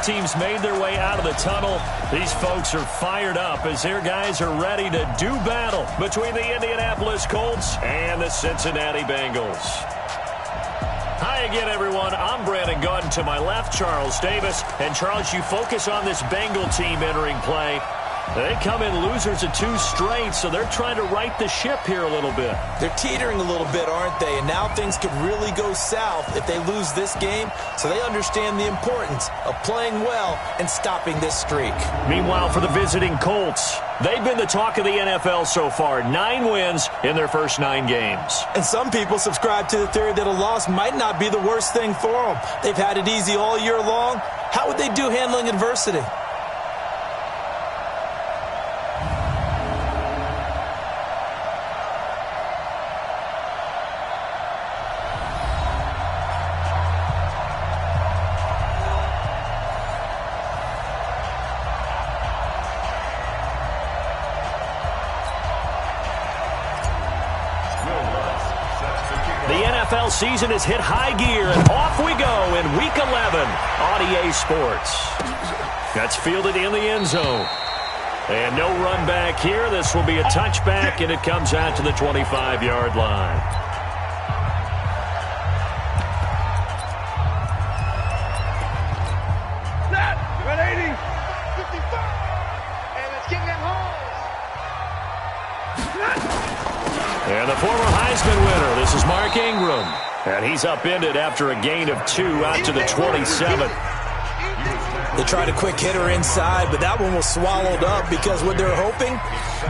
teams made their way out of the tunnel. These folks are fired up as their guys are ready to do battle between the Indianapolis Colts and the Cincinnati Bengals. Hi again, everyone. I'm Brandon Gunn. To my left, Charles Davis. And, Charles, you focus on this Bengal team entering play. They come in losers of 2 straight, so they're trying to right the ship here a little bit. They're teetering a little bit, aren't they? And now things could really go south if they lose this game, so they understand the importance of playing well and stopping this streak. Meanwhile, for the visiting Colts, they've been the talk of the NFL so far. 9 wins in their first 9 games. And some people subscribe to the theory that a loss might not be the worst thing for them. They've had it easy all year long. How would they do handling adversity? The NFL season has hit high gear, and off we go in Week 11 on EA Sports. That's fielded in the end zone. And no run back here. This will be a touchback, and it comes out to the 25-yard line. And the former Heisman winner, this is Mark Ingram. And he's upended after a gain of 2 out to the 27. They tried a quick hitter inside, but that one was swallowed up because what they're hoping,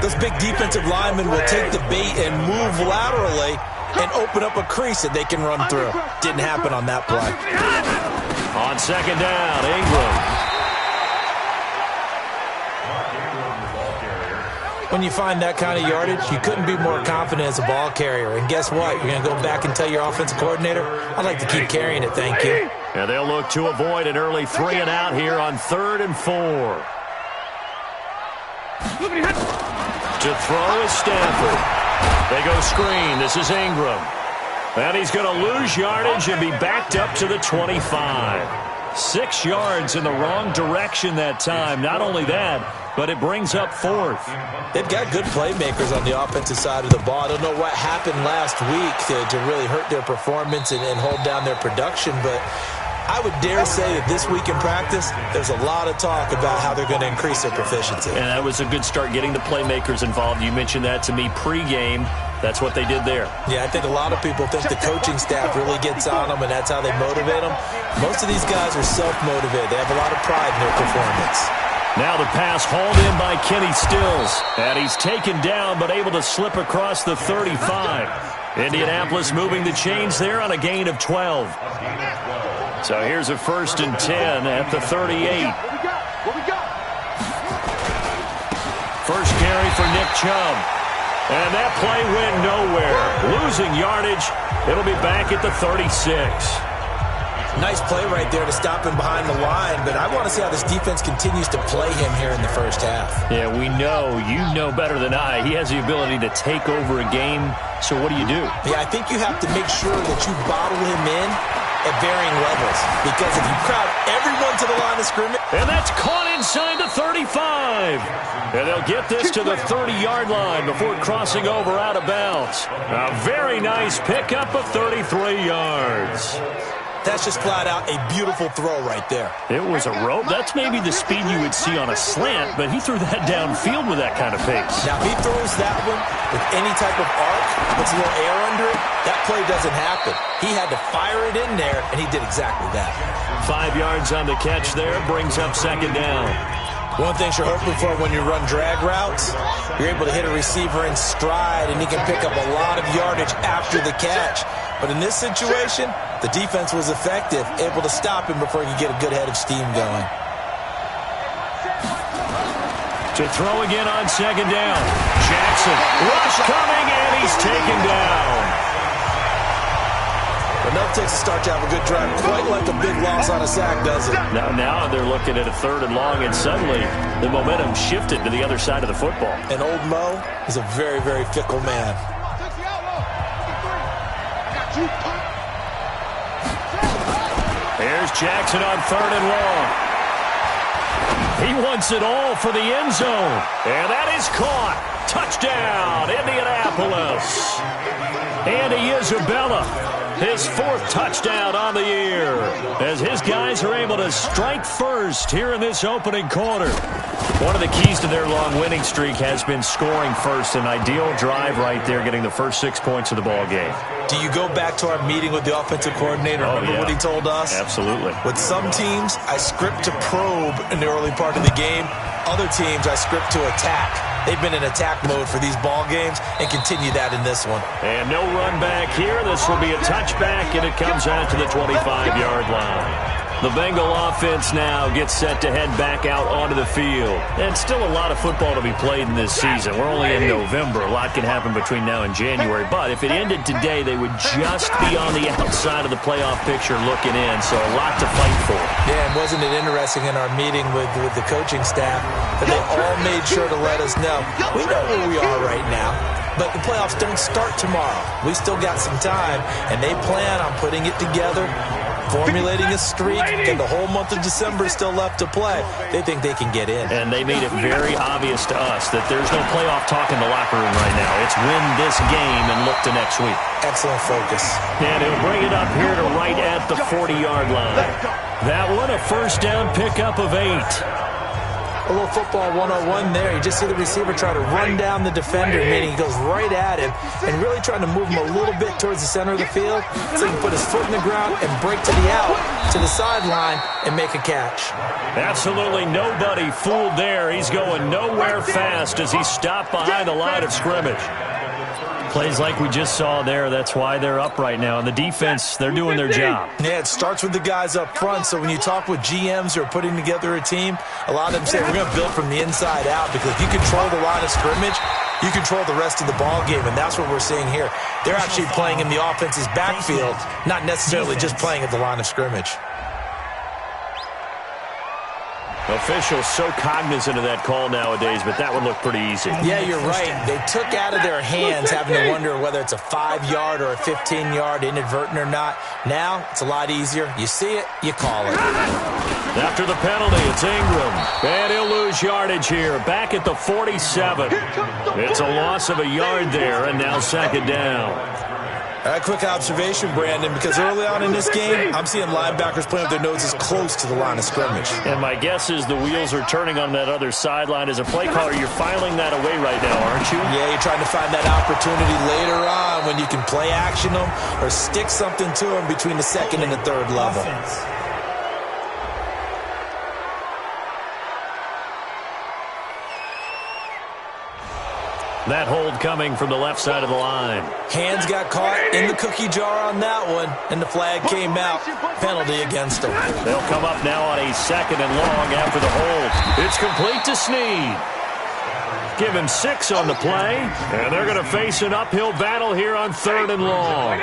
those big defensive linemen will take the bait and move laterally and open up a crease that they can run through. Didn't happen on that play. On second down, Ingram. When you find that kind of yardage, you couldn't be more confident as a ball carrier. And guess what? You're going to go back and tell your offensive coordinator, I'd like to keep carrying it, thank you. And they'll look to avoid an early 3 and out here on 3rd and 4. To throw is Stafford. They go screen. This is Ingram. And he's going to lose yardage and be backed up to the 25. 6 yards in the wrong direction that time. Not only that, but it brings up 4th. They've got good playmakers on the offensive side of the ball. I don't know what happened last week to really hurt their performance and hold down their production, but I would dare say that this week in practice, there's a lot of talk about how they're going to increase their proficiency. And that was a good start, getting the playmakers involved. You mentioned that to me pregame. That's what they did there. Yeah, I think a lot of people think the coaching staff really gets on them, and that's how they motivate them. Most of these guys are self-motivated. They have a lot of pride in their performance. Now the pass hauled in by Kenny Stills. And he's taken down but able to slip across the 35. Indianapolis moving the chains there on a gain of 12. So here's a 1st and 10 at the 38. First carry for Nick Chubb. And that play went nowhere. Losing yardage. It'll be back at the 36. Nice play right there to stop him behind the line, but I want to see how this defense continues to play him here in the first half. Yeah, we know. You know better than I. He has the ability to take over a game, so what do? Yeah, I think you have to make sure that you bottle him in at varying levels, because if you crowd everyone to the line of scrimmage... And that's caught inside the 35. And they'll get this to the 30-yard line before crossing over out of bounds. A very nice pickup of 33 yards. That's just flat out a beautiful throw right there. It was a rope. That's maybe the speed you would see on a slant, but he threw that downfield with that kind of pace. Now, if he throws that one with any type of arc, puts a little air under it, that play doesn't happen. He had to fire it in there, and he did exactly that. 5 yards on the catch there, brings up second down. One thing you're hoping for when you run drag routes, you're able to hit a receiver in stride, and he can pick up a lot of yardage after the catch. But in this situation, the defense was effective, able to stop him before he could get a good head of steam going. To throw again on second down. Jackson, rush coming, and he's taken down. Enough takes to start to have a good drive, quite like a big loss on a sack, does it? Now they're looking at a 3rd and long, and suddenly the momentum shifted to the other side of the football. And old Mo is a very, very fickle man. Here's Jackson on 3rd and long. He wants it all for the end zone. And that is caught. Touchdown, Indianapolis. Andy Isabella, his 4th touchdown on the year, as his guys are able to strike first here in this opening quarter. One of the keys to their long winning streak has been scoring first. An ideal drive right there, getting the first 6 points of the ball game. Do you go back to our meeting with the offensive coordinator? Remember what he told us? Absolutely. With some teams, I script to probe in the early part of the game. Other teams, I script to attack. They've been in attack mode for these ball games and continue that in this one. And no run back here. This will be a touchback, and it comes out to the 25-yard line. The Bengal offense now gets set to head back out onto the field. And still a lot of football to be played in this season. We're only in November. A lot can happen between now and January. But if it ended today, they would just be on the outside of the playoff picture looking in. So a lot to fight for. Yeah, and wasn't it interesting in our meeting with the coaching staff that they all made sure to let us know, we know where we are right now, but the playoffs don't start tomorrow. We still got some time, and they plan on putting it together, formulating a streak, and the whole month of December is still left to play. They think they can get in. And they made it very obvious to us that there's no playoff talk in the locker room right now. It's win this game and look to next week. Excellent focus. And he'll bring it up here to right at the 40-yard line. That one, a first down pickup of 8. A little football 101 there. You just see the receiver try to run down the defender, meaning he goes right at him and really trying to move him a little bit towards the center of the field so he can put his foot in the ground and break to the out, to the sideline, and make a catch. Absolutely nobody fooled there. He's going nowhere fast as he stopped behind the line of scrimmage. Plays like we just saw there, that's why they're up right now. And the defense, they're doing their job. Yeah, it starts with the guys up front. So when you talk with GMs who are putting together a team, a lot of them say we're going to build from the inside out, because if you control the line of scrimmage, you control the rest of the ball game, and that's what we're seeing here. They're actually playing in the offense's backfield, not necessarily just playing at the line of scrimmage. Officials so cognizant of that call nowadays, but that one looked pretty easy. Yeah, you're right. They took out of their hands having to wonder whether it's a 5-yard or a 15-yard, inadvertent or not. Now, it's a lot easier. You see it, you call it. After the penalty, it's Ingram. And he'll lose yardage here, back at the 47. It's a loss of a yard there, and now second down. A quick observation, Brandon, because early on in this game, I'm seeing linebackers playing with their noses close to the line of scrimmage. And my guess is the wheels are turning on that other sideline. As a play caller, you're filing that away right now, aren't you? Yeah, you're trying to find that opportunity later on when you can play action them or stick something to them between the second and the third level. That hold coming from the left side of the line. Hands got caught in the cookie jar on that one, and the flag came out. Penalty against them. They'll come up now on a 2nd and long after the hold. It's complete to Snead. Give him 6 on the play, and they're going to face an uphill battle here on 3rd and long.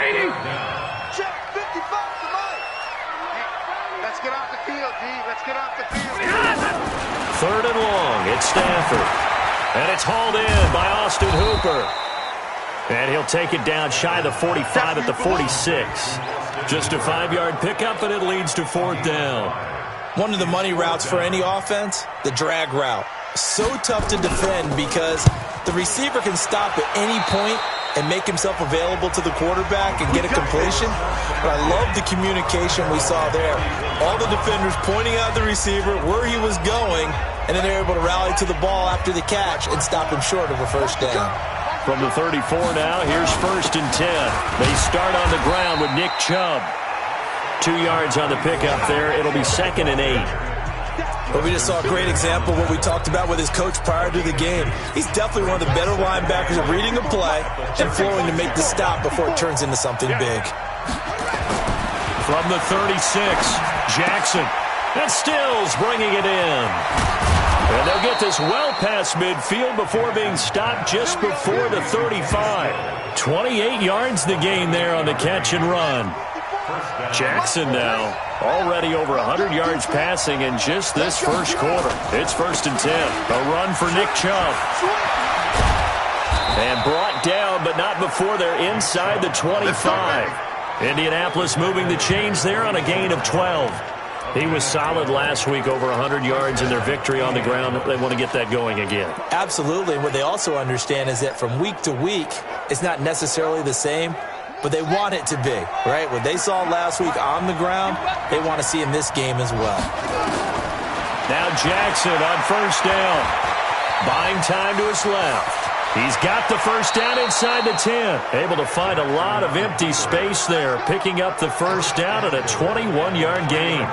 Check 55 to Mike. Let's get off the field, D. Let's get off the field. 3rd and long. It's Stafford. And it's hauled in by Austin Hooper. And he'll take it down shy of the 45 at the 46. Just a 5-yard pickup, and it leads to 4th down. One of the money routes for any offense, the drag route. So tough to defend because the receiver can stop at any point and make himself available to the quarterback and get a completion. But I love the communication we saw there. All the defenders pointing out the receiver, where he was going, and then they're able to rally to the ball after the catch and stop him short of a first down. From the 34 now, here's 1st and 10. They start on the ground with Nick Chubb. 2 yards on the pickup there. It'll be 2nd and 8. But we just saw a great example of what we talked about with his coach prior to the game. He's definitely one of the better linebackers at reading a play and flowing to make the stop before it turns into something big. From the 36, Jackson. And Stills bringing it in. And they'll get this well past midfield before being stopped just before the 35. 28 yards the gain there on the catch and run. Jackson now already over 100 yards passing in just this first quarter. It's 1st and 10. A run for Nick Chubb. And brought down, but not before they're inside the 25. Indianapolis moving the chains there on a gain of 12. He was solid last week, over 100 yards in their victory on the ground. They want to get that going again. Absolutely. What they also understand is that from week to week, it's not necessarily the same, but they want it to be, right? What they saw last week on the ground, they want to see in this game as well. Now Jackson on first down. Buying time to his left. He's got the first down inside the 10. Able to find a lot of empty space there, picking up the first down at a 21-yard gain.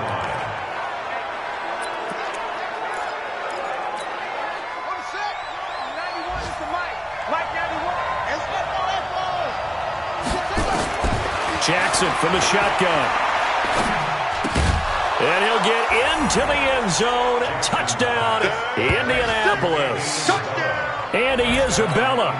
Jackson from the shotgun. And he'll get into the end zone. Touchdown, Indianapolis. Andy Isabella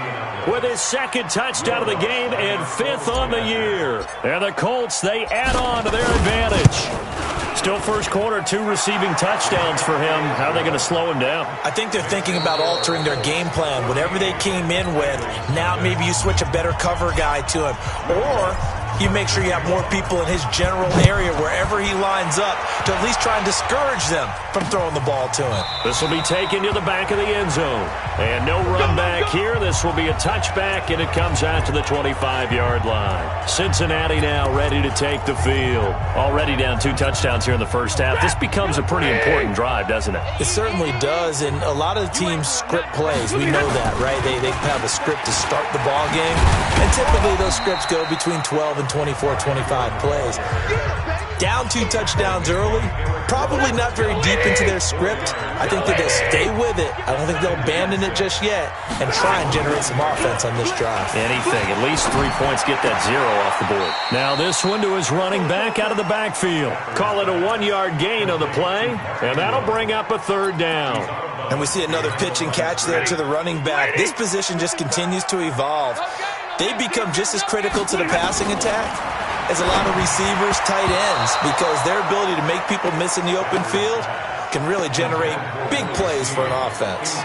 with his second touchdown of the game and fifth on the year. And the Colts, they add on to their advantage. Still first quarter, 2 receiving touchdowns for him. How are they going to slow him down? I think they're thinking about altering their game plan. Whatever they came in with, now maybe you switch a better cover guy to him. Or you make sure you have more people in his general area wherever he lines up to at least try and discourage them from throwing the ball to him. This will be taken to the back of the end zone. And no run back here. This will be a touchback, and it comes out to the 25-yard line. Cincinnati now ready to take the field. Already down 2 touchdowns here in the first half. This becomes a pretty important drive, doesn't it? It certainly does, and a lot of the teams script plays. We know that, right? They have a script to start the ball game, and typically those scripts go between 12 and 24, 25 plays. Down 2 touchdowns early, probably not very deep into their script. I think that they'll stay with it. I don't think they'll abandon it just yet and try and generate some offense on this drive. Anything. At least 3 points, get that 0 off the board. Now this one to his running back out of the backfield. Call it a 1-yard gain on the play, and that'll bring up a third down. And we see another pitch and catch there to the running back. This position just continues to evolve. They become just as critical to the passing attack as a lot of receivers, tight ends, because their ability to make people miss in the open field can really generate big plays for an offense.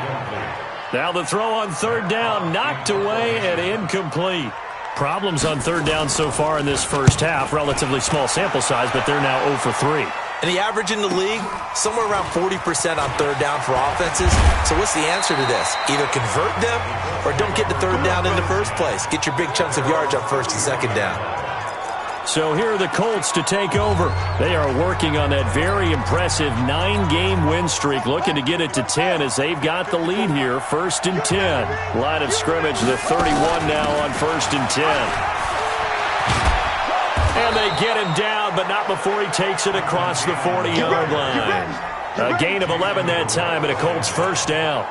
Now the throw on third down, knocked away and incomplete. Problems on third down so far in this first half. Relatively small sample size, but they're now 0 for 3. And the average in the league, somewhere around 40% on third down for offenses. So what's the answer to this? Either convert them or don't get the third down in the first place. Get your big chunks of yards up first and second down. So here are the Colts to take over. They are working on that very impressive 9-game win streak, looking to get it to 10 as they've got the lead here, 1st and 10. Line of scrimmage, the 31 now on 1st and 10. And they get him down, but not before he takes it across the 40-yard line. A gain of 11 that time, and a Colts first down.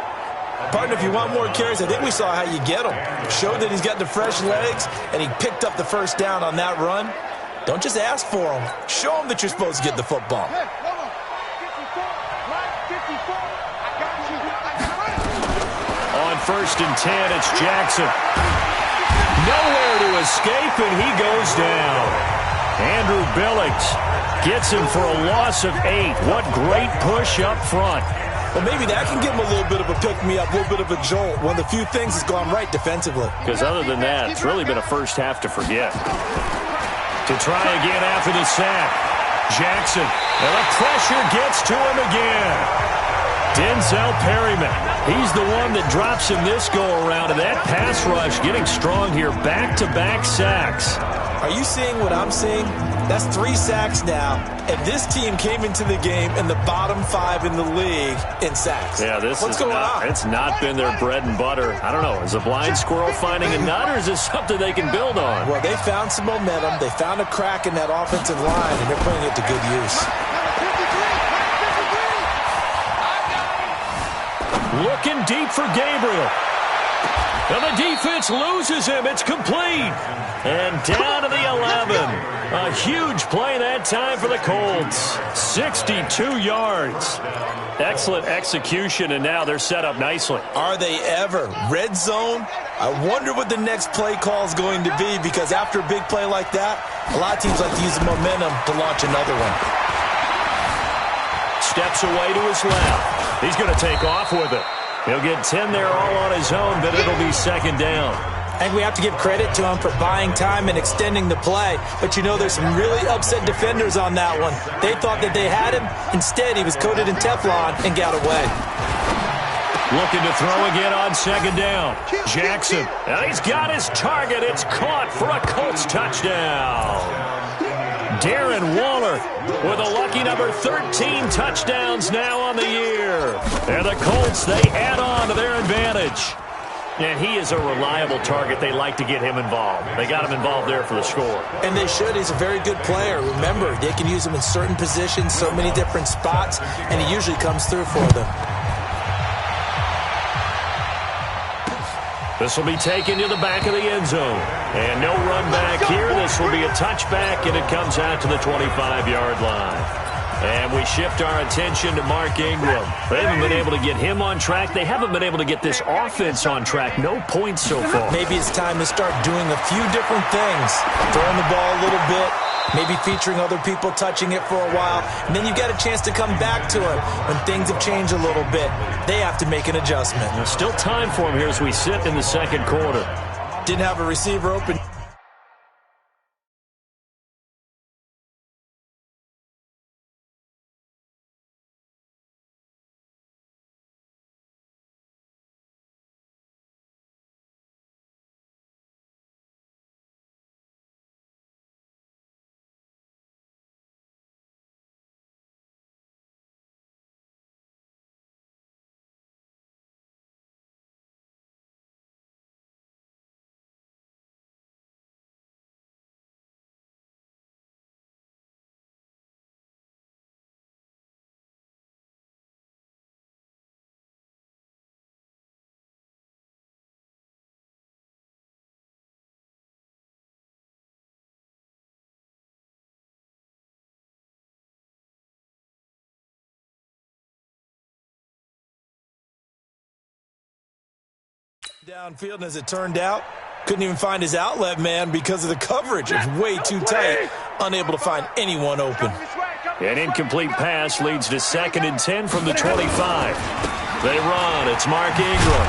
Partner, if you want more carries, I think we saw how you get him. Showed that he's got the fresh legs, and he picked up the first down on that run. Don't just ask for him. Show him that you're supposed to get the football. On 1st and 10, it's Jackson. Nowhere to escape, and he goes down. Andrew Billings gets him for a loss of 8. What great push up front. Well, maybe that can give him a little bit of a pick-me-up, a little bit of a jolt. One of the few things that's gone right defensively. Because other than that, it's really been a first half to forget. To try again after the sack. Jackson, and the pressure gets to him again. Denzel Perryman, he's the one that drops him this go-around, and that pass rush getting strong here. Back-to-back sacks. Are you seeing what I'm seeing? That's 3 sacks now, and this team came into the game in the bottom 5 in the league in sacks. Yeah, What's going on? It's not been their bread and butter. I don't know. Is a blind squirrel finding a nut, or is this something they can build on? Well, they found some momentum. They found a crack in that offensive line, and they're putting it to good use. Looking deep for Gabriel. And the defense loses him. It's complete. And down to the 11. A huge play that time for the Colts. 62 yards. Excellent execution, and now they're set up nicely. Are they ever? Red zone? I wonder what the next play call is going to be, because after a big play like that, a lot of teams like to use the momentum to launch another one. Steps away to his left. He's going to take off with it. He'll get 10 there all on his own, but it'll be second down. I think we have to give credit to him for buying time and extending the play. But, you know, there's some really upset defenders on that one. They thought that they had him. Instead, he was coated in Teflon and got away. Looking to throw again on second down. Jackson. And he's got his target. It's caught for a Colts touchdown. Darren Waller with a lucky number 13 touchdowns now on the year. And the Colts, they add on to their advantage. And he is a reliable target. They like to get him involved. They got him involved there for the score. And they should. He's a very good player. Remember, they can use him in certain positions, so many different spots, and he usually comes through for them. This will be taken to the back of the end zone. And no run back here. This will be a touchback, and it comes out to the 25-yard line. And we shift our attention to Mark Ingram. They haven't been able to get him on track. They haven't been able to get this offense on track. No points so far. Maybe it's time to start doing a few different things. Throwing the ball a little bit, maybe featuring other people touching it for a while, and then you've got a chance to come back to it when things have changed a little bit. They have to make an adjustment. There's still time for him here as we sit in the second quarter. Didn't have a receiver open. Downfield, and as it turned out, couldn't even find his outlet man because of the coverage. It's way too tight, unable to find anyone open. An incomplete pass leads to 2nd and 10 from the 25. They run. It's Mark Ingram.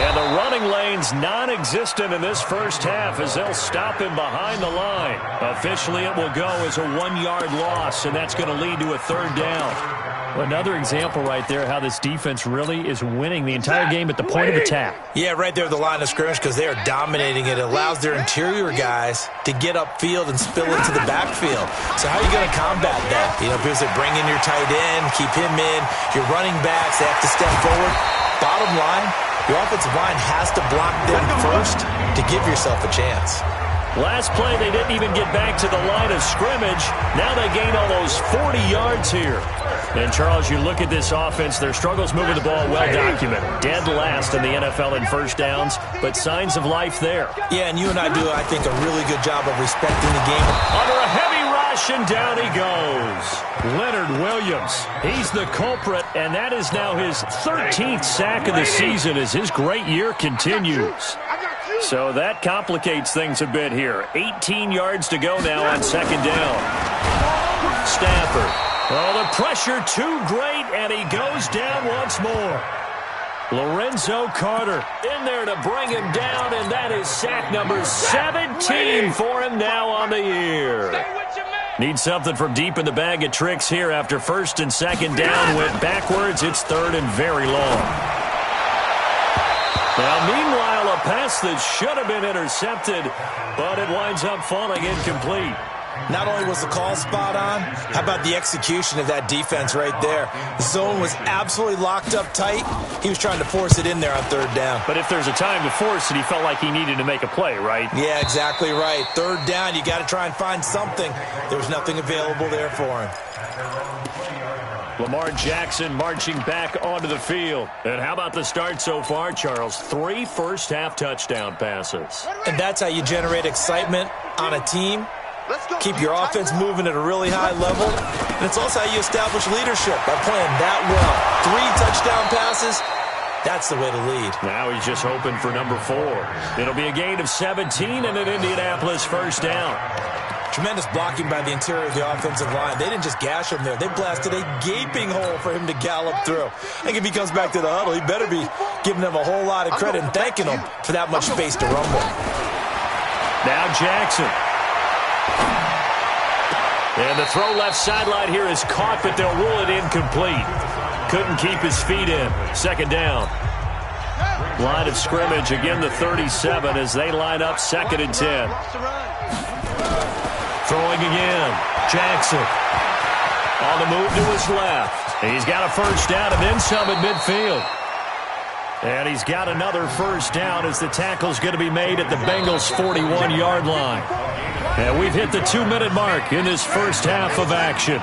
And the running lane's non-existent in this first half as they'll stop him behind the line. Officially, it will go as a 1-yard loss, and that's going to lead to a 3rd down. Another example right there how this defense really is winning the entire game at the point of attack. Yeah, right there at the line of scrimmage because they are dominating it. It allows their interior guys to get upfield and spill into the backfield. So how are you going to combat that? You know, because they bring in your tight end, keep him in. Your running backs, they have to step forward. Bottom line, your offensive line has to block them first to give yourself a chance. Last play, they didn't even get back to the line of scrimmage. Now they gain almost 40 yards here. And, Charles, you look at this offense, their struggles moving the ball well documented. Dead last in the NFL in first downs, but signs of life there. Yeah, and you and I do, I think, a really good job of respecting the game. Under a heavy rush, and down he goes. Leonard Williams, he's the culprit, and that is now his 13th sack of the season as his great year continues. So that complicates things a bit here. 18 yards to go now on 2nd down. Stafford. Oh, the pressure too great, and he goes down once more. Lorenzo Carter in there to bring him down, and that is sack number 17 for him now on the year. Need something from deep in the bag of tricks here after 1st and 2nd down went backwards. It's 3rd and very long. Now, meanwhile, a pass that should have been intercepted, but it winds up falling incomplete. Not only was the call spot on, how about the execution of that defense right there? The zone was absolutely locked up tight. He was trying to force it in there on 3rd down. But if there's a time to force it, he felt like he needed to make a play, right? Yeah, exactly right. 3rd down, you got to try and find something. There was nothing available there for him. Lamar Jackson marching back onto the field. And how about the start so far, Charles? 3 first-half touchdown passes. And that's how you generate excitement on a team. Keep your offense moving at a really high level. And it's also how you establish leadership by playing that well. 3 touchdown passes, that's the way to lead. Now he's just hoping for number 4. It'll be a gain of 17 and an Indianapolis 1st down. Tremendous blocking by the interior of the offensive line. They didn't just gash him there. They blasted a gaping hole for him to gallop through. I think if he comes back to the huddle, he better be giving them a whole lot of credit and thanking them for that much space to rumble. Now Jackson. And the throw left sideline here is caught, but they'll rule it incomplete. Couldn't keep his feet in. Second down. Line of scrimmage, again the 37 as they line up 2nd and 10. Throwing again. Jackson. On the move to his left. He's got a first down and then some at midfield. And he's got another first down as the tackle's going to be made at the Bengals' 41-yard line. And we've hit the 2-minute mark in this first half of action.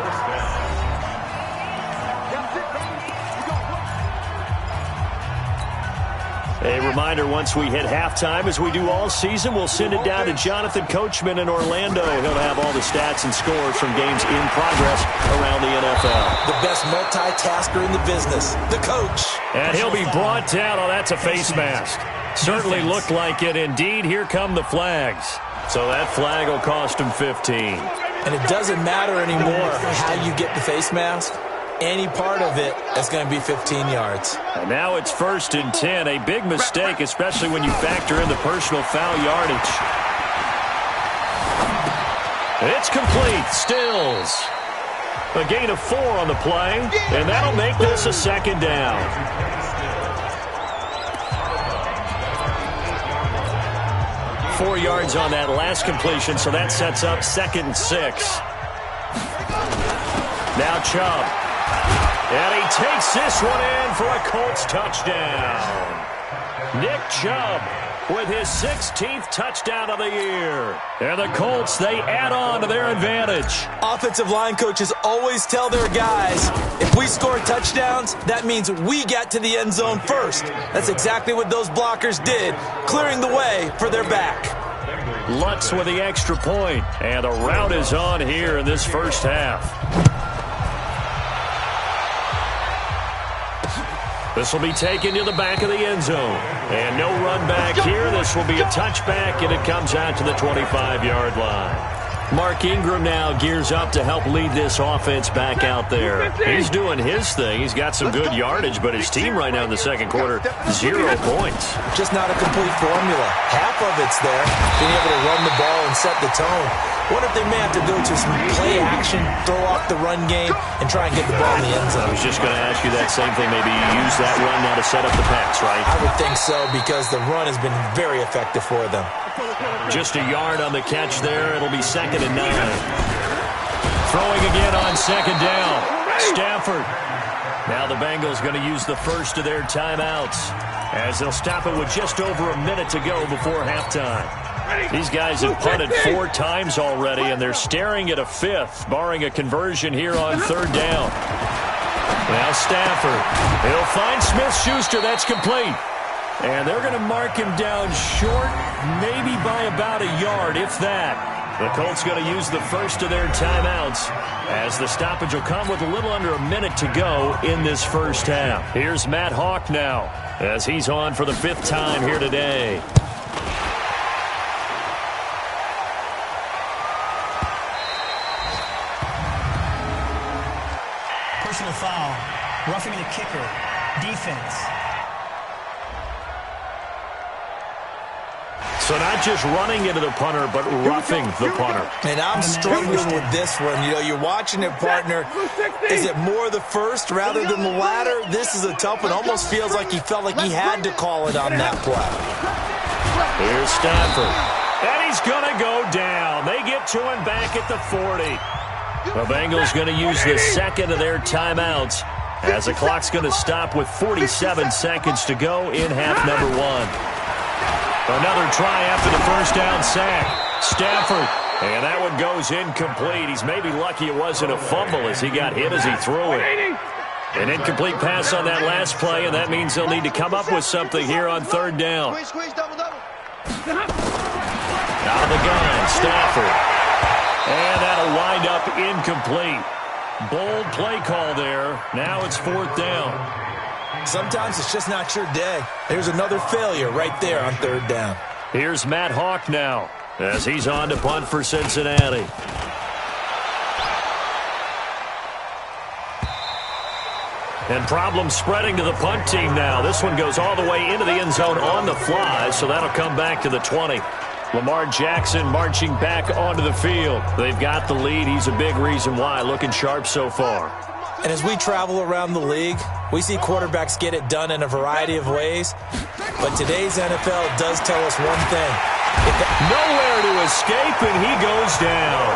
A reminder, once we hit halftime, as we do all season, we'll send it down to Jonathan Coachman in Orlando. He'll have all the stats and scores from games in progress around the NFL. The best multitasker in the business, the coach. And he'll be brought down. Oh, that's a face mask. Certainly looked like it. Indeed, here come the flags. So that flag will cost him 15. And it doesn't matter anymore how you get the face mask. Any part of it is going to be 15 yards. And now it's 1st and 10. A big mistake, especially when you factor in the personal foul yardage. It's complete. Stills. A gain of 4 on the play, and that'll make this a 2nd down. Four yards on that last completion, so that sets up 2nd and 6. Now Chubb. And he takes this one in for a Colts touchdown. Nick Chubb with his 16th touchdown of the year. And the Colts, they add on to their advantage. Offensive line coaches always tell their guys, if we score touchdowns, that means we get to the end zone first. That's exactly what those blockers did, clearing the way for their back. Lutz with the extra point. And the rout is on here in this first half. This will be taken to the back of the end zone. And no run back here. This will be a touchback, and it comes out to the 25-yard line. Mark Ingram now gears up to help lead this offense back out there. He's doing his thing. He's got some good yardage, but his team right now in the second quarter, 0 points. Just not a complete formula. Half of it's there, being able to run the ball and set the tone. What if they may have to go to some play action, throw off the run game, and try and get the ball in the end zone? I was just going to ask you that same thing. Maybe you use that run now to set up the pass, right? I would think so, because the run has been very effective for them. Just a yard on the catch there. It'll be 2nd and 9. Throwing again on 2nd down. Stafford. Now the Bengals going to use the first of their timeouts, as they'll stop it with just over a minute to go before halftime. These guys have punted 4 times already, and they're staring at a 5th, barring a conversion here on 3rd down. Now Stafford. He'll find Smith-Schuster. That's complete. And they're going to mark him down short, maybe by about a yard, if that. The Colts going to use the first of their timeouts, as the stoppage will come with a little under a minute to go in this first half. Here's Matt Hawk now, as he's on for the 5th time here today. Personal foul, roughing the kicker, defense. So not just running into the punter, but roughing the punter. And I'm struggling with this one. You know, you're watching it, partner. Is it more the first rather than the latter? This is a tough one. Almost feels like he felt like he had to call it on that play. Here's Stafford. And he's going to go down. They get to him back at the 40. The Bengals going to use the second of their timeouts, as the clock's going to stop with 47 seconds to go in half number 1. Another try after the first down sack. Stafford. And that one goes incomplete. He's maybe lucky it wasn't a fumble as he got hit as he threw it. An incomplete pass on that last play, and that means they'll need to come up with something here on 3rd down. Out of the gun, Stafford. And that'll wind up incomplete. Bold play call there. Now it's 4th down. Sometimes it's just not your day. There's another failure right there on 3rd down. Here's Matt Hawk now. as he's on to punt for Cincinnati. And problems spreading to the punt team now. This one goes all the way into the end zone on the fly, so that'll come back to the 20. Lamar Jackson marching back onto the field. They've got the lead. He's a big reason why, looking sharp so far. And as we travel around the league, we see quarterbacks get it done in a variety of ways. But today's NFL does tell us one thing. Nowhere to escape, and he goes down.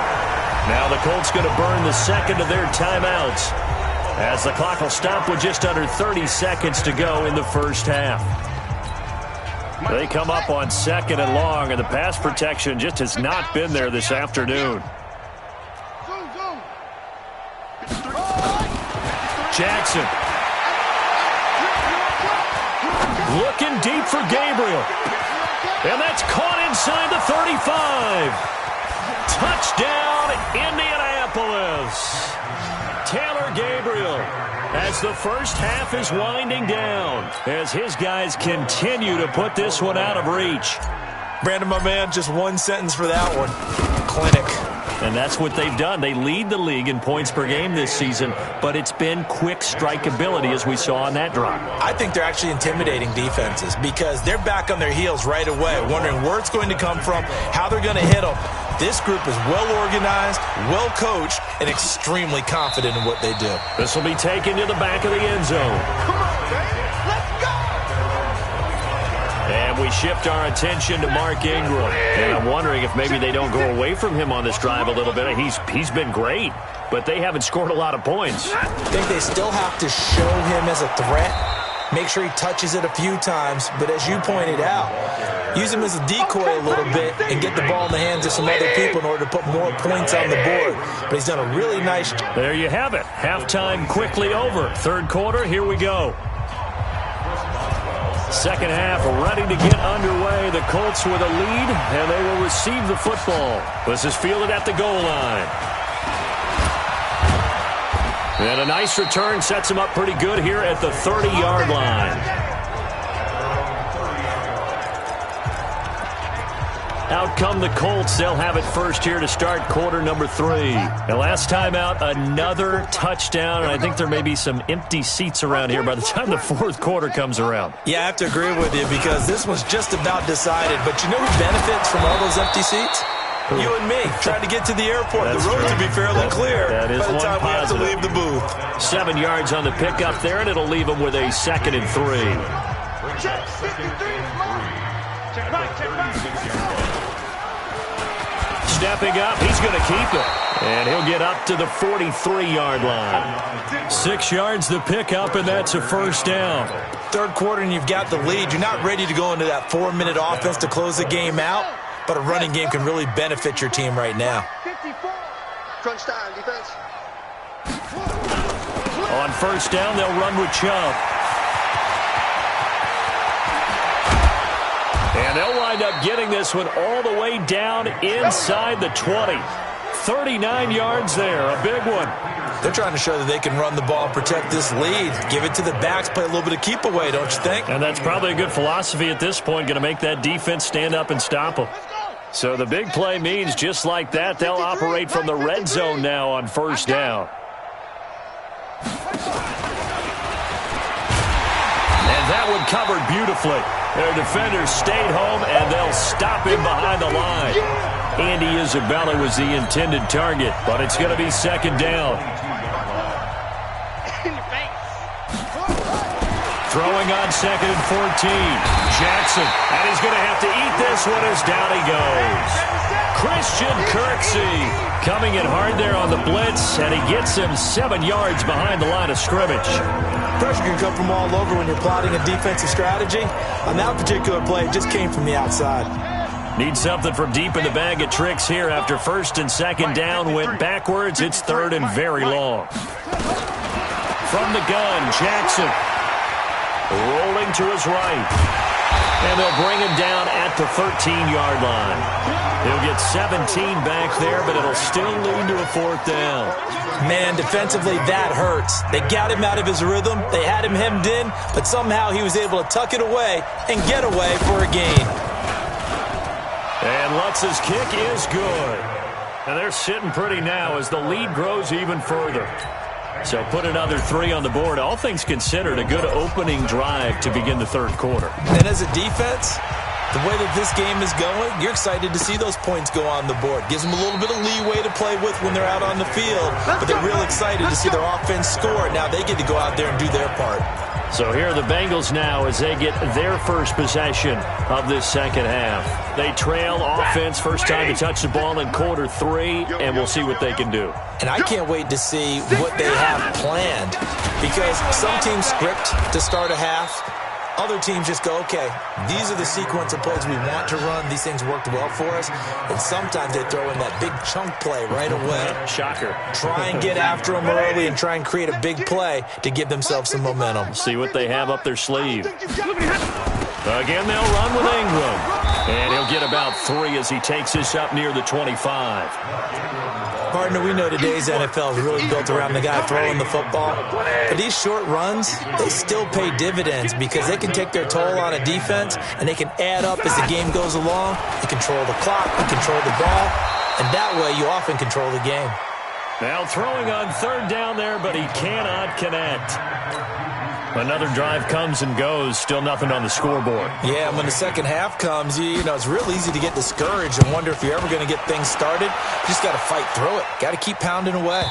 Now the Colts going to burn the second of their timeouts, as the clock will stop with just under 30 seconds to go in the first half. They come up on second and long, and the pass protection just has not been there this afternoon. Jackson. Looking deep for Gabriel. And that's caught inside the 35. Touchdown, Indianapolis. Taylor Gabriel, as the first half is winding down, as his guys continue to put this one out of reach. Brandon, my man, just one sentence for that one. Clinic. And that's what they've done. They lead the league in points per game this season, but it's been quick strikeability as we saw on that drive. I think they're actually intimidating defenses because they're back on their heels right away, wondering where it's going to come from, how they're going to hit them. This group is well-organized, well-coached, and extremely confident in what they do. This will be taken to the back of the end zone. Come on, baby. Let's go. And we shift our attention to Mark Ingram. And I'm wondering if maybe they don't go away from him on this drive a little bit. He's been great, but they haven't scored a lot of points. I think they still have to show him as a threat. Make sure he touches it a few times, but as you pointed out, use him as a decoy a little bit and get the ball in the hands of some other people in order to put more points on the board. But he's done a really nice job. There you have it. Halftime quickly over. Third quarter, here we go. Second half ready to get underway. The Colts with a lead, and they will receive the football. This is fielded at the goal line. And a nice return sets him up pretty good here at the 30-yard line. Out come the Colts. They'll have it first here to start quarter number 3. The last time out, another touchdown, and I think there may be some empty seats around here by the time the fourth quarter comes around. Yeah, I have to agree with you because this one's just about decided. But you know who benefits from all those empty seats? You and me, trying to get to the airport. The roads will be fairly clear that is by the time we have to leave the booth. 7 yards on the pickup there, and it'll leave them with a 2nd and 3. Check 53. Check right. Stepping up, he's going to keep it. And he'll get up to the 43-yard line. 6 yards the pickup, and that's a first down. Third quarter, and you've got the lead. You're not ready to go into that 4-minute offense to close the game out. But a running game can really benefit your team right now. 54. Crunch time, defense. On first down, they'll run with Chubb. And they'll wind up getting this one all the way down inside the 20. 39 yards there, a big one. They're trying to show that they can run the ball and protect this lead. Give it to the backs, play a little bit of keep away, don't you think? And that's probably a good philosophy at this point, going to make that defense stand up and stop them. So the big play means just like that, they'll operate from the red zone now on first down. And that one covered beautifully. Their defenders stayed home, and they'll stop him behind the line. Andy Isabella was the intended target, but it's going to be second down. Throwing on 2nd and 14. Jackson, and he's going to have to eat this one as down he goes. Christian Kirksey coming in hard there on the blitz, and he gets him 7 yards behind the line of scrimmage. Pressure can come from all over when you're plotting a defensive strategy. On that particular play, it just came from the outside. Need something from deep in the bag of tricks here after first and second down went backwards. It's third and very long. From the gun, Jackson rolling to his right. And they'll bring him down at the 13-yard line. He'll get 17 back there, but it'll still lead to a fourth down. Man, defensively, that hurts. They got him out of his rhythm. They had him hemmed in, but somehow he was able to tuck it away and get away for a gain. And Lutz's kick is good. And they're sitting pretty now as the lead grows even further. So put another 3 on the board. All things considered, a good opening drive to begin the third quarter. And as a defense, the way that this game is going, you're excited to see those points go on the board. Gives them a little bit of leeway to play with when they're out on the field. But they're real excited to see their offense score. Now they get to go out there and do their part. So here are the Bengals now as they get their first possession of this second half. They trail offense, first time to touch the ball in quarter 3, and we'll see what they can do. And I can't wait to see what they have planned, because some teams script to start a half. Other teams just go, okay, these are the sequence of plays we want to run. These things worked well for us. And sometimes they throw in that big chunk play right away. Shocker. Try and get after them early and try and create a big play to give themselves some momentum. See what they have up their sleeve. Again, they'll run with Ingram. And he'll get about 3 as he takes this up near the 25. Partner, we know today's NFL is really built around the guy throwing the football. But these short runs, they still pay dividends because they can take their toll on a defense and they can add up as the game goes along. They control the clock, they control the ball, and that way you often control the game. Now throwing on third down there, but he cannot connect. Another drive comes and goes, still nothing on the scoreboard. Yeah, when the second half comes, you know, it's real easy to get discouraged and wonder if you're ever going to get things started. You just got to fight through it. Got to keep pounding away.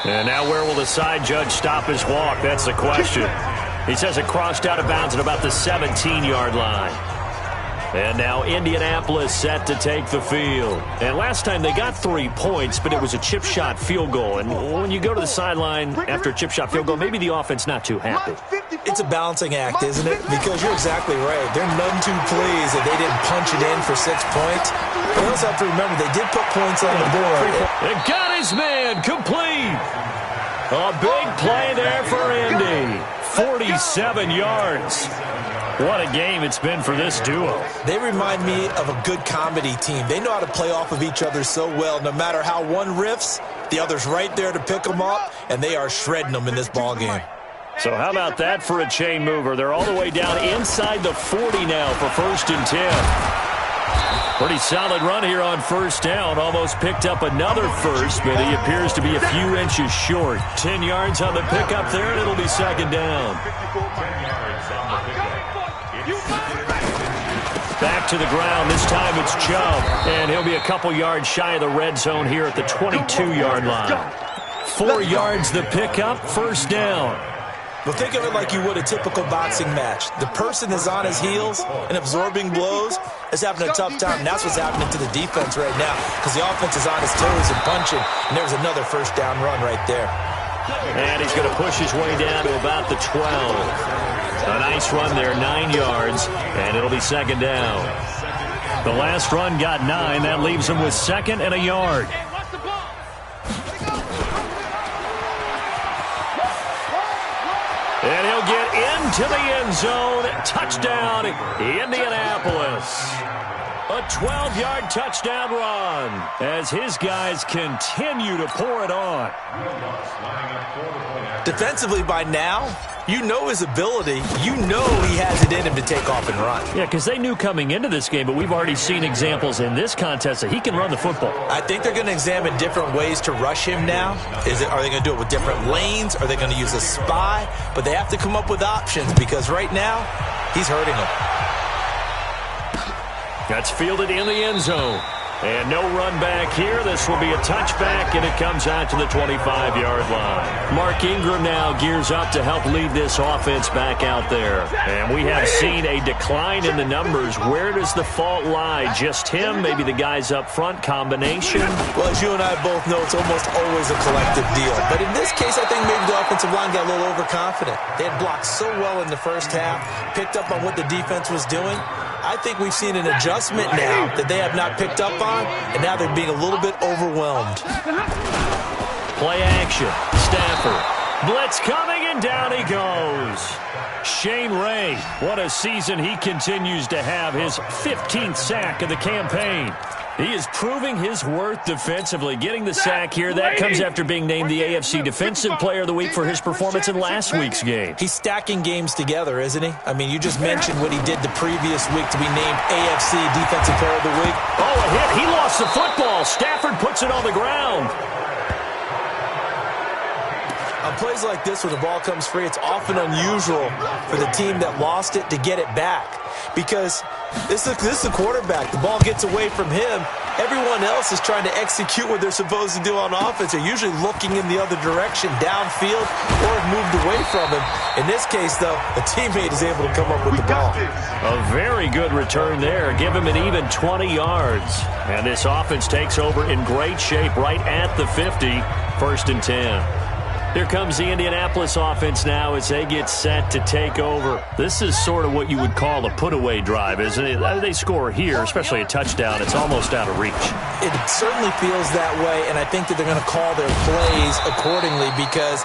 And now where will the side judge stop his walk? That's the question. He says it crossed out of bounds at about the 17-yard line. And now Indianapolis set to take the field. And last time they got 3 points, but it was a chip shot field goal. And when you go to the sideline after a chip shot field goal, maybe the offense not too happy. It's a balancing act, isn't it? Because you're exactly right. They're none too pleased that they didn't punch it in for 6 points. But you also have to remember they did put points on the board. It got his man complete. A big play there for Indy. 47 yards. What a game it's been for this duo. They remind me of a good comedy team. They know how to play off of each other so well. No matter how one riffs, the other's right there to pick them up, and they are shredding them in this ball game. So how about that for a chain mover? They're all the way down inside the 40 now for 1st and 10. Pretty solid run here on first down. Almost picked up another first, but he appears to be a few inches short. 10 yards on the pickup there, and it'll be second down. Back to the ground. This time it's Chubb. And he'll be a couple yards shy of the red zone here at the 22-yard line. 4 yards the pickup, first down. Well, think of it like you would a typical boxing match. The person is on his heels and absorbing blows is having a tough time. And that's what's happening to the defense right now because the offense is on his toes and punching. And there's another first down run right there. And he's going to push his way down to about the 12. A nice run there, 9 yards, and it'll be second down. The last run got 9. That leaves him with 2nd and a yard. And he'll get into the end zone. Touchdown, Indianapolis. A 12-yard touchdown run as his guys continue to pour it on. Defensively by now, you know his ability. You know he has it in him to take off and run. Yeah, because they knew coming into this game, but we've already seen examples in this contest that he can run the football. I think they're going to examine different ways to rush him now. Are they going to do it with different lanes? Are they going to use a spy? But they have to come up with options because right now, he's hurting them. That's fielded in the end zone. And no run back here. This will be a touchback, and it comes out to the 25-yard line. Mark Ingram now gears up to help lead this offense back out there. And we have seen a decline in the numbers. Where does the fault lie? Just him? Maybe the guys up front? Combination? Well, as you and I both know, it's almost always a collective deal. But in this case, I think maybe the offensive line got a little overconfident. They had blocked so well in the first half, picked up on what the defense was doing. I think we've seen an adjustment now that they have not picked up on, and now they're being a little bit overwhelmed. Play action. Stafford. Blitz coming, and down he goes. Shane Ray, what a season he continues to have. His 15th sack of the campaign. He is proving his worth defensively. Getting the sack here, that comes after being named the AFC Defensive Player of the Week for his performance in last week's game. He's stacking games together, isn't he? I mean, you just mentioned what he did the previous week to be named AFC Defensive Player of the Week. Oh, a hit. He lost the football. Stafford puts it on the ground. On plays like this, when the ball comes free, it's often unusual for the team that lost it to get it back. Because this is the quarterback. The ball gets away from him. Everyone else is trying to execute what they're supposed to do on offense. They're usually looking in the other direction, downfield, or have moved away from him. In this case, though, a teammate is able to come up with the ball. A very good return there. Give him an even 20 yards. And this offense takes over in great shape right at the 50, 1st and 10. Here comes the Indianapolis offense now as they get set to take over. This is sort of what you would call a put-away drive, isn't it? They score here, especially a touchdown. It's almost out of reach. It certainly feels that way, and I think that they're going to call their plays accordingly because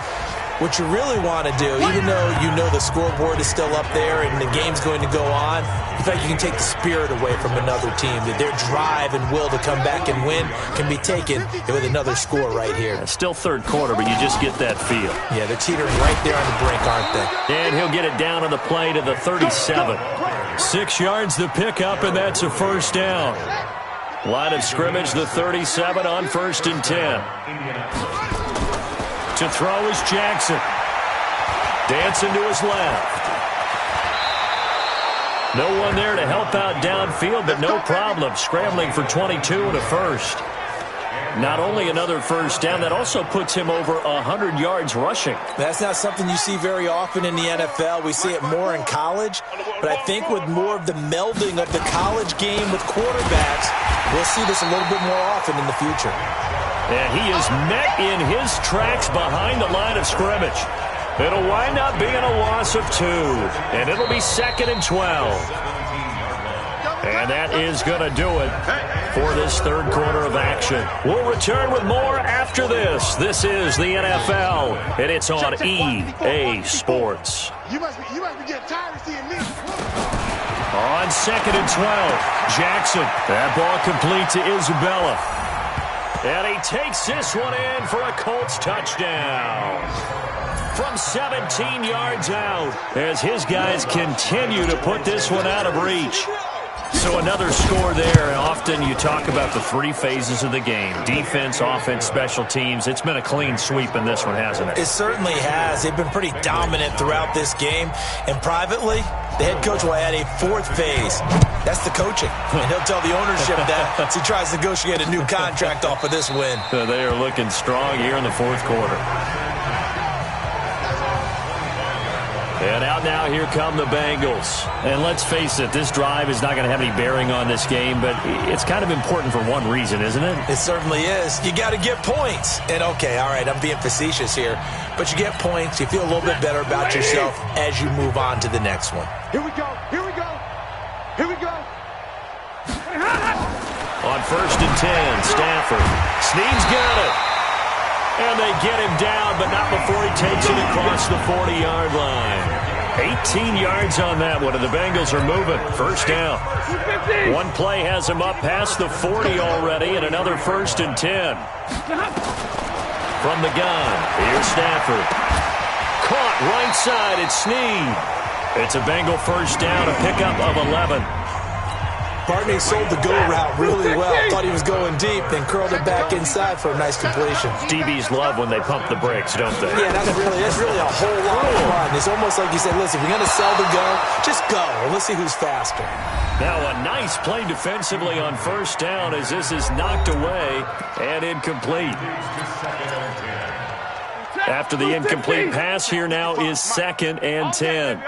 what you really want to do, even though you know the scoreboard is still up there and the game's going to go on, in fact, you can take the spirit away from another team. That their drive and will to come back and win can be taken with another score right here. It's still third quarter, but you just get that feel. Yeah, they're teetering right there on the brink, aren't they? And he'll get it down on the play to the 37. 6 yards the pickup, and that's a 1st down. Line of scrimmage, the 37 on 1st and 10. To throw is Jackson. Dancing to his left. No one there to help out downfield, but no problem. Scrambling for 22 and a 1st. Not only another 1st down, that also puts him over 100 yards rushing. That's not something you see very often in the NFL. We see it more in college, but I think with more of the melding of the college game with quarterbacks, we'll see this a little bit more often in the future. And he is met in his tracks behind the line of scrimmage. It'll wind up being a loss of 2, and it'll be 2nd and 12. And that is going to do it for this third quarter of action. We'll return with more after this. This is the NFL, and it's on EA Sports. You must be getting tired of seeing me. On 2nd and 12, Jackson. That ball complete to Isabella. And he takes this one in for a Colts touchdown. From 17 yards out, as his guys continue to put this one out of reach. So another score there. Often you talk about the 3 phases of the game. Defense, offense, special teams. It's been a clean sweep in this one, hasn't it? It certainly has. They've been pretty dominant throughout this game. And privately, the head coach will add a 4th phase. That's the coaching. And he'll tell the ownership that as he tries to negotiate a new contract off of this win. They are looking strong here in the 4th quarter. And out now, here come the Bengals. And let's face it, this drive is not going to have any bearing on this game, but it's kind of important for one reason, isn't it? It certainly is. You got to get points. And okay, all right, I'm being facetious here, but you get points, you feel a little bit better about yourself as you move on to the next one. Here we go. Here we go. Here we go. On 1st and 10, Stafford. Snead's got it. And they get him down, but not before he takes it across the 40-yard line. 18 yards on that one, and the Bengals are moving. 1st down. One play has him up past the 40 already, and another 1st and 10. From the gun, here's Stafford. Caught right side, it's Snead. It's a Bengal 1st down, a pickup of 11. Barney sold the go route really well. Thought he was going deep, then curled it back inside for a nice completion. DBs love when they pump the brakes, don't they? Yeah, that's really a whole lot of fun. It's almost like you said, listen, if you're going to sell the go, just go. Let's see who's faster. Now a nice play defensively on 1st down as this is knocked away and incomplete. After the incomplete pass, here now is 2nd and 10.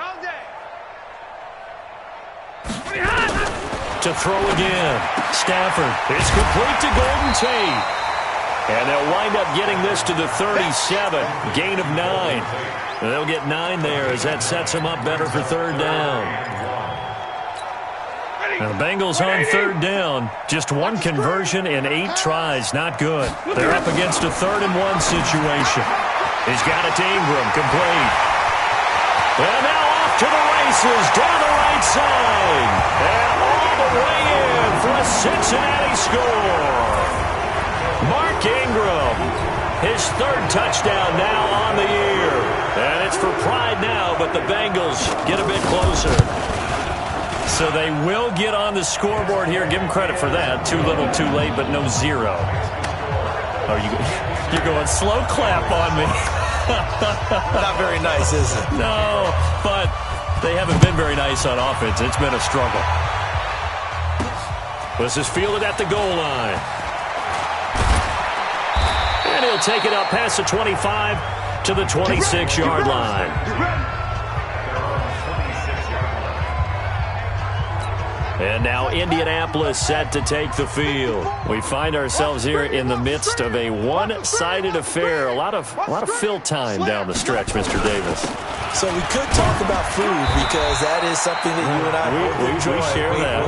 To throw again. Stafford. It's complete to Golden Tate. And they'll wind up getting this to the 37. Gain of 9. They'll get 9 there as that sets them up better for 3rd down. Now the Bengals on 3rd down. Just one conversion in 8 tries. Not good. They're up against a 3rd and 1 situation. He's got it to Ingram. Complete. And now off to the races down the right side. And all the way in for a Cincinnati score. Mark Ingram, his third touchdown now on the year. And it's for pride now, but the Bengals get a bit closer. So they will get on the scoreboard here. Give them credit for that. Too little, too late, but no zero. Oh, you're going slow clap on me. Not very nice, is it? No, but they haven't been very nice on offense. It's been a struggle. This is fielded at the goal line. And he'll take it up past the 25 to the 26-yard line. And now Indianapolis set to take the field. We find ourselves here in the midst of a one-sided affair. A lot of fill time down the stretch, Mr. Davis. So we could talk about food because that is something that you and I both enjoy.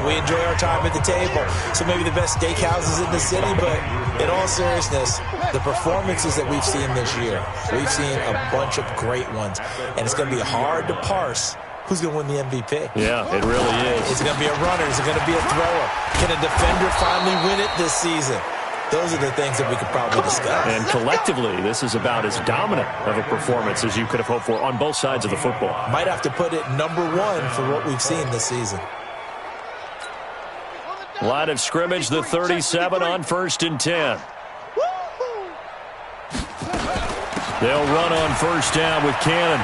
We enjoy our time at the table. So maybe the best steakhouses in the city, but in all seriousness, the performances that we've seen this year, we've seen a bunch of great ones. And it's going to be hard to parse who's going to win the MVP. Yeah, it really is. Is it going to be a runner? Is it going to be a thrower? Can a defender finally win it this season? Those are the things that we could probably discuss. And collectively, this is about as dominant of a performance as you could have hoped for on both sides of the football. Might have to put it number one for what we've seen this season. Line of scrimmage, the 37 on 1st and 10. They'll run on 1st down with Cannon.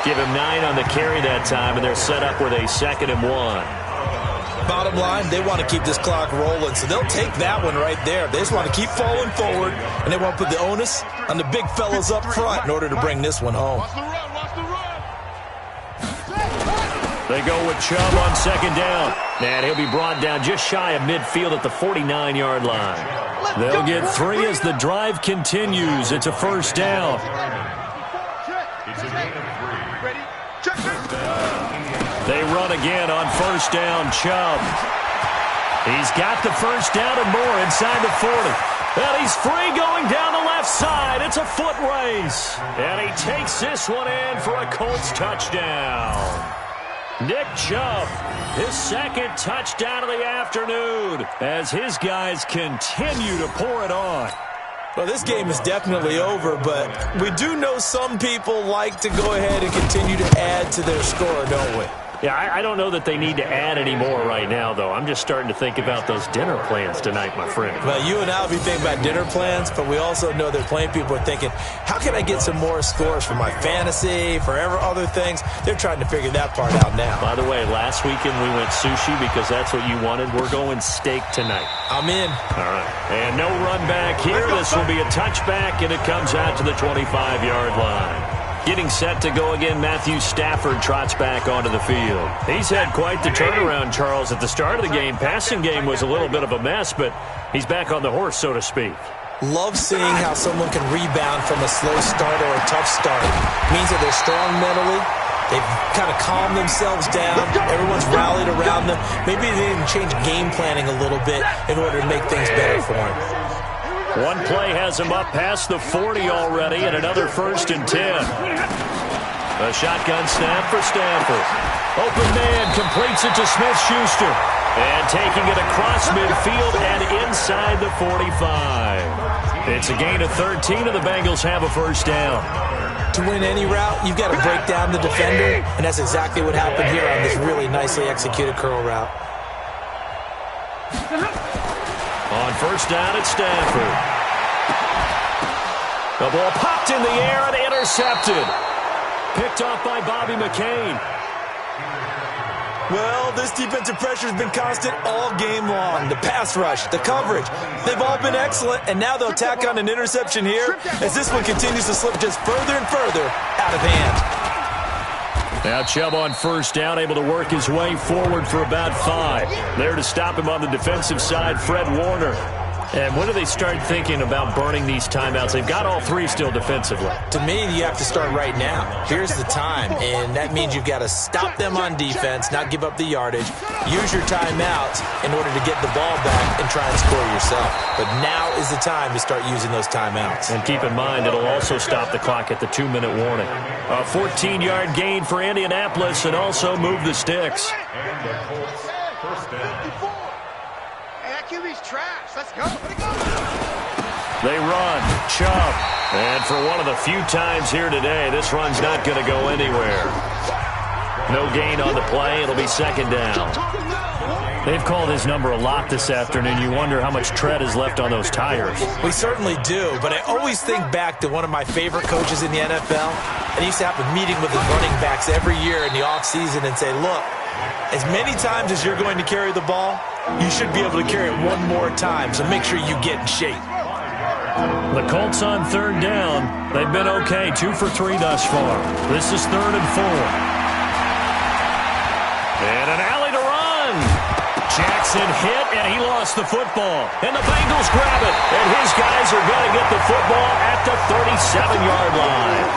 Give him 9 on the carry that time, and they're set up with a 2nd and 1. Bottom line, they want to keep this clock rolling, so they'll take that one right there. They just want to keep falling forward, and they want to put the onus on the big fellas up front in order to bring this one home. They go with Chubb on 2nd down. And he'll be brought down just shy of midfield at the 49-yard line. They'll get 3 as the drive continues. It's a 1st down. They run again on 1st down, Chubb. He's got the 1st down and more inside the 40. And he's free going down the left side. It's a foot race. And he takes this one in for a Colts touchdown. Nick Chubb, his 2nd touchdown of the afternoon as his guys continue to pour it on. Well, this game is definitely over, but we do know some people like to go ahead and continue to add to their score, don't we? Yeah, I don't know that they need to add any more right now, though. I'm just starting to think about those dinner plans tonight, my friend. Well, you and I will be thinking about dinner plans, but we also know that plenty of people are thinking, how can I get some more scores for my fantasy, for other things? They're trying to figure that part out now. By the way, last weekend we went sushi because that's what you wanted. We're going steak tonight. I'm in. All right. And no run back here. This will be a touchback, and it comes out to the 25-yard line. Getting set to go again, Matthew Stafford trots back onto the field. He's had quite the turnaround, Charles. At the start of the game, passing game was a little bit of a mess, but he's back on the horse, so to speak. Love seeing how someone can rebound from a slow start or a tough start. It means that they're strong mentally. They've kind of calmed themselves down. Everyone's rallied around them. Maybe they even change game planning a little bit in order to make things better for them. One play has him up past the 40 already, and another 1st and 10. A shotgun snap for Stafford. Open man completes it to Smith-Schuster. And taking it across midfield and inside the 45. It's a gain of 13, and the Bengals have a 1st down. To win any route, you've got to break down the defender, and that's exactly what happened here on this really nicely executed curl route. On 1st down, it's Stafford. The ball popped in the air and intercepted. Picked off by Bobby McCain. Well, this defensive pressure has been constant all game long. The pass rush, the coverage, they've all been excellent, and now they'll tack on an interception here as this one continues to slip just further and further out of hand. Now Chubb on 1st down, able to work his way forward for about 5. There to stop him on the defensive side, Fred Warner. And when do they start thinking about burning these timeouts? They've got all three still defensively. To me, you have to start right now. Here's the time, and that means you've got to stop them on defense, not give up the yardage, use your timeouts in order to get the ball back and try and score yourself. But now is the time to start using those timeouts. And keep in mind, it'll also stop the clock at the 2-minute warning. A 14-yard gain for Indianapolis and also move the sticks. QB's trash. Let's go. They run. Chubb. And for one of the few times here today, this run's not going to go anywhere. No gain on the play. It'll be second down. They've called his number a lot this afternoon. You wonder how much tread is left on those tires. We certainly do, but I always think back to one of my favorite coaches in the NFL. And he used to have a meeting with his running backs every year in the offseason and say, look, as many times as you're going to carry the ball, you should be able to carry it one more time, so make sure you get in shape. The Colts on third down. They've been okay, 2 for 3 thus far. This is 3rd and 4. And an alley to run. Jackson hit, and he lost the football. And the Bengals grab it, and his guys are going to get the football at the 37-yard line.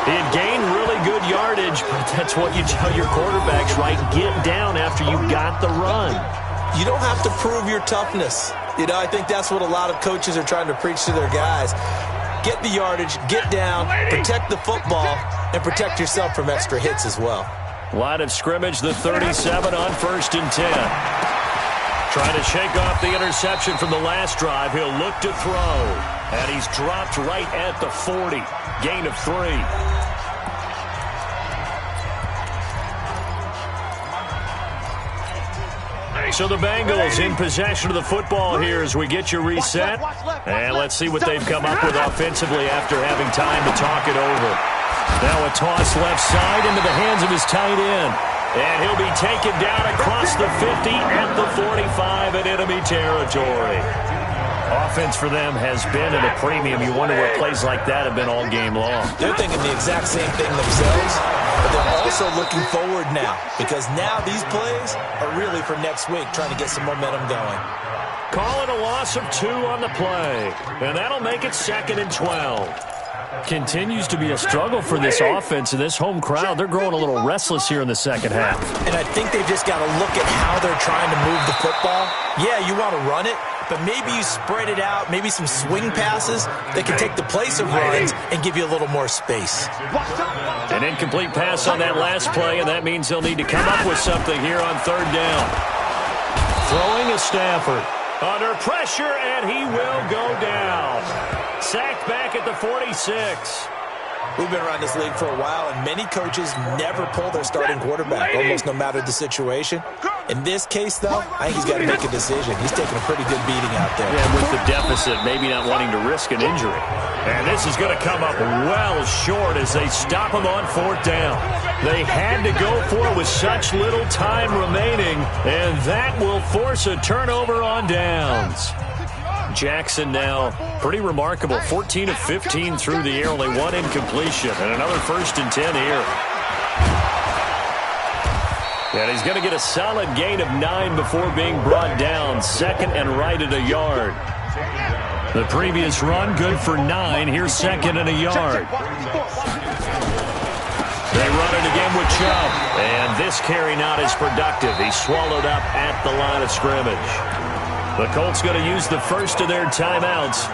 He had gained really good yardage, but that's what you tell your quarterbacks, right? Get down after you got the run. You don't have to prove your toughness. You know, I think that's what a lot of coaches are trying to preach to their guys. Get the yardage, get down, protect the football, and protect yourself from extra hits as well. Line of scrimmage, the 37 on 1st and 10. Trying to shake off the interception from the last drive. He'll look to throw. And he's dropped right at the 40. Gain of 3. So the Bengals in possession of the football here as we get you reset. And let's see what they've come up with offensively after having time to talk it over. Now a toss left side into the hands of his tight end. And he'll be taken down across the 50 at the 45 in enemy territory. Offense for them has been at a premium. You wonder what plays like that have been all game long. They're thinking the exact same thing themselves, but they're also looking forward now because now these plays are really for next week, trying to get some momentum going. Call it a loss of 2 on the play, and that'll make it 2nd and 12. Continues to be a struggle for this offense and this home crowd. They're growing a little restless here in the second half. And I think they've just got to look at how they're trying to move the football. Yeah, you want to run it, but maybe you spread it out, maybe some swing passes that can take the place of runs and give you a little more space. An incomplete pass on that last play, and that means they'll need to come up with something here on 3rd down. Throwing is Stafford. Under pressure, and he will go down. Sacked back at the 46. We've been around this league for a while, and many coaches never pull their starting quarterback, almost no matter the situation. In this case, though, I think he's got to make a decision. He's taking a pretty good beating out there. Yeah, with the deficit, maybe not wanting to risk an injury. And this is going to come up well short as they stop him on 4th down. They had to go for it with such little time remaining, and that will force a turnover on downs. Jackson now, pretty remarkable, 14 of 15 through the air, only 1 incompletion, and another 1st and 10 here. And he's going to get a solid gain of 9 before being brought down, 2nd and right at a yard. The previous run, good for 9. Here's 2nd and a yard. They run it again with Chubb, and this carry not as productive. He's swallowed up at the line of scrimmage. The Colts going to use the first of their timeouts.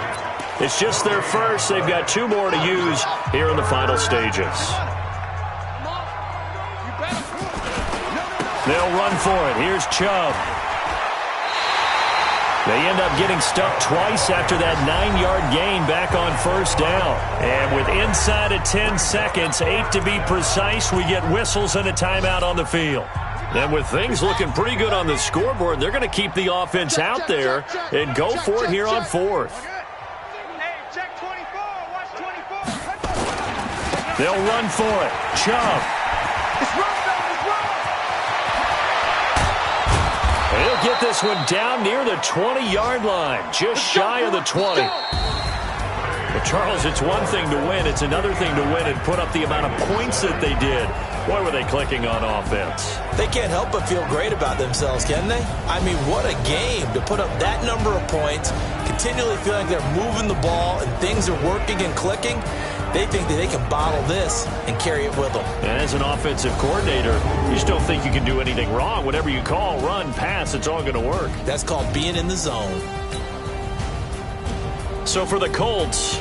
It's just their first. They've got 2 more to use here in the final stages. They'll run for it. Here's Chubb. They end up getting stuffed twice after that 9-yard gain back on 1st down. And with inside of 10 seconds, 8 to be precise, we get whistles and a timeout on the field. And with things looking pretty good on the scoreboard, they're going to keep the offense out there and go for it here on 4th. They'll run for it. Chubb. He'll get this one down near the 20-yard line, just shy of the 20. Charles, it's one thing to win. It's another thing to win and put up the amount of points that they did. Boy, were they clicking on offense. They can't help but feel great about themselves, can they? I mean, what a game to put up that number of points, continually feeling like they're moving the ball and things are working and clicking. They think that they can bottle this and carry it with them. And as an offensive coordinator, you still think you can do anything wrong. Whatever you call, run, pass, it's all going to work. That's called being in the zone. So for the Colts,